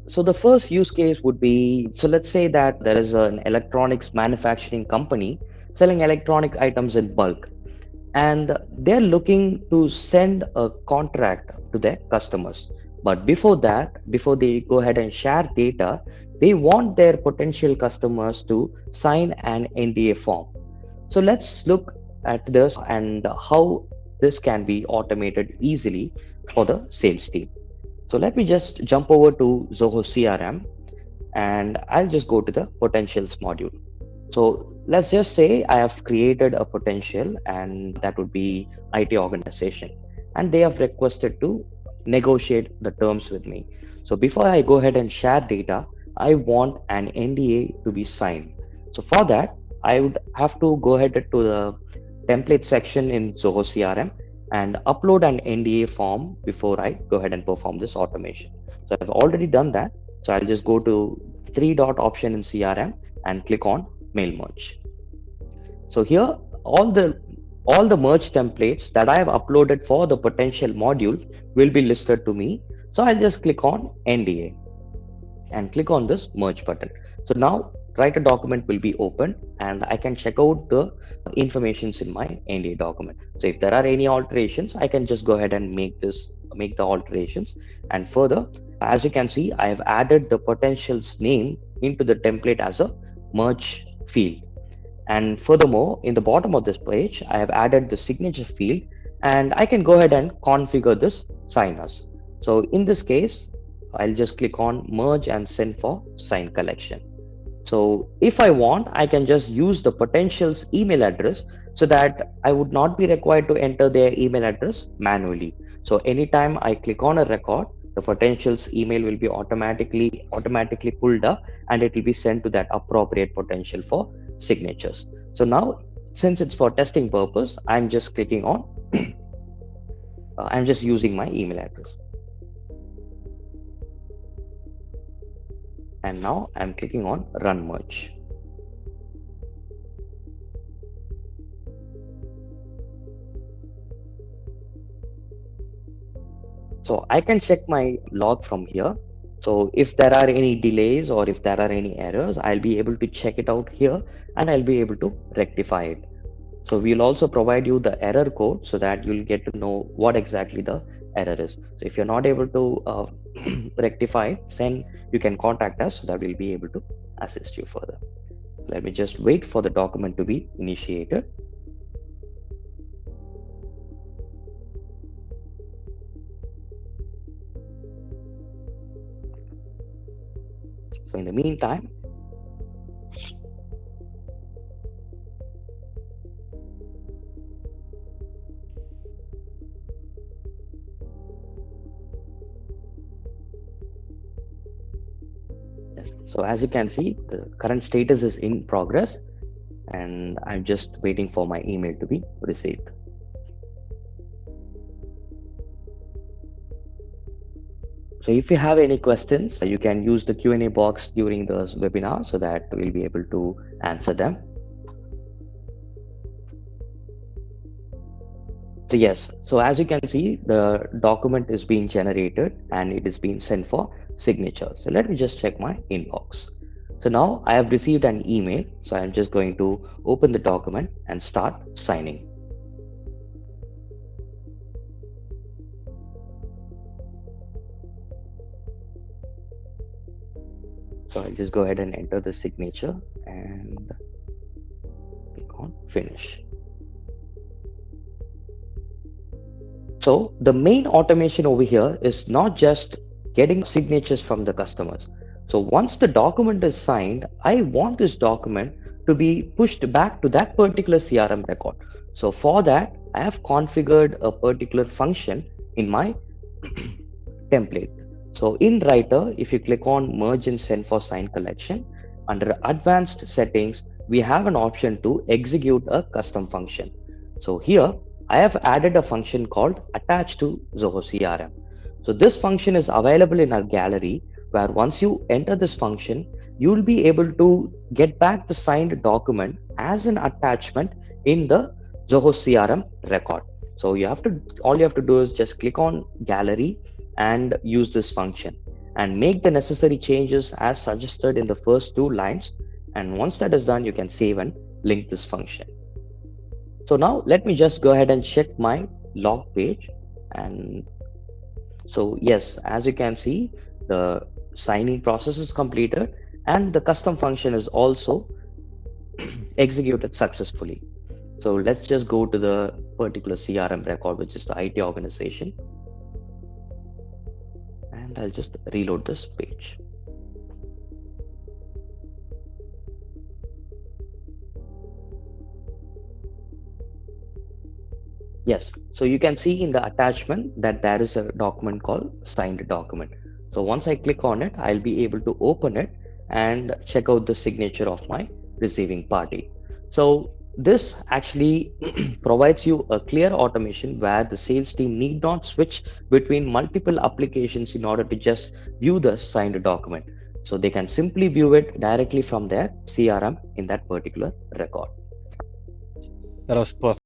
So the first use case would be, so let's say that there is an electronics manufacturing company selling electronic items in bulk, and they're looking to send a contract to their customers. But before that, before they go ahead and share data, they want their potential customers to sign an NDA form. So let's look at this and how this can be automated easily for the sales team. So let me just jump over to Zoho CRM, and I'll just go to the potentials module. So let's just say I have created a potential, and that would be IT organization, and they have requested to negotiate the terms with me. So before I go ahead and share data, I want an NDA to be signed. So for that, I would have to go ahead to the template section in Zoho CRM and upload an NDA form before I go ahead and perform this automation. So I've already done that. So I'll just go to three dot option in CRM and click on mail merge. So here all the merge templates that I have uploaded for the potential module will be listed to me. So I'll just click on NDA and click on this merge button. So now writer document will be open, and I can check out the informations in my NDA document. So if there are any alterations, I can just go ahead and make the alterations. And further, as you can see, I have added the potential's name into the template as a merge field. And furthermore, in the bottom of this page, I have added the signature field, and I can go ahead and configure this sign as. So in this case, I'll just click on merge and send for sign collection. So if I want, I can just use the potential's email address so that I would not be required to enter their email address manually. So anytime I click on a record, the potential's email will be automatically pulled up, and it will be sent to that appropriate potential for signatures. So now, since it's for testing purpose, I'm just clicking on I'm just using my email address. And now I'm clicking on run merge. So I can check my log from here. So if there are any delays or if there are any errors, I'll be able to check it out here, and I'll be able to rectify it. So we'll also provide you the error code so that you'll get to know what exactly the error is. So if you're not able to rectify it, then you can contact us so that we'll be able to assist you further. Let me just wait for the document to be initiated. So in the meantime, so as you can see, the current status is in progress, and I'm just waiting for my email to be received. So if you have any questions, you can use the Q&A box during this webinar so that we'll be able to answer them. So yes, so as you can see, the document is being generated and it is being sent for signature. So let me just check my inbox. So now I have received an email. So I'm just going to open the document and start signing. So I'll just go ahead and enter the signature and click on finish. So the main automation over here is not just getting signatures from the customers. So once the document is signed, I want this document to be pushed back to that particular CRM record. So for that, I have configured a particular function in my template. So in Writer, if you click on merge and send for sign collection, under advanced settings, we have an option to execute a custom function. So here I have added a function called attach to Zoho CRM. So this function is available in our gallery, where once you enter this function, you will be able to get back the signed document as an attachment in the Zoho CRM record. So all you have to do is just click on gallery and use this function. and make the necessary changes as suggested in the first two lines. And once that is done, you can save and link this function. So now let me just go ahead and check my log page. And so yes, as you can see, the signing process is completed and the custom function is also executed successfully. So let's just go to the particular CRM record, which is the IT organization. And I'll just reload this page. Yes, so you can see in the attachment that there is a document called signed document. So once I click on it, I'll be able to open it and check out the signature of my receiving party. So this actually provides you a clear automation where the sales team need not switch between multiple applications in order to just view the signed document. So they can simply view it directly from their CRM in that particular record. That was perfect.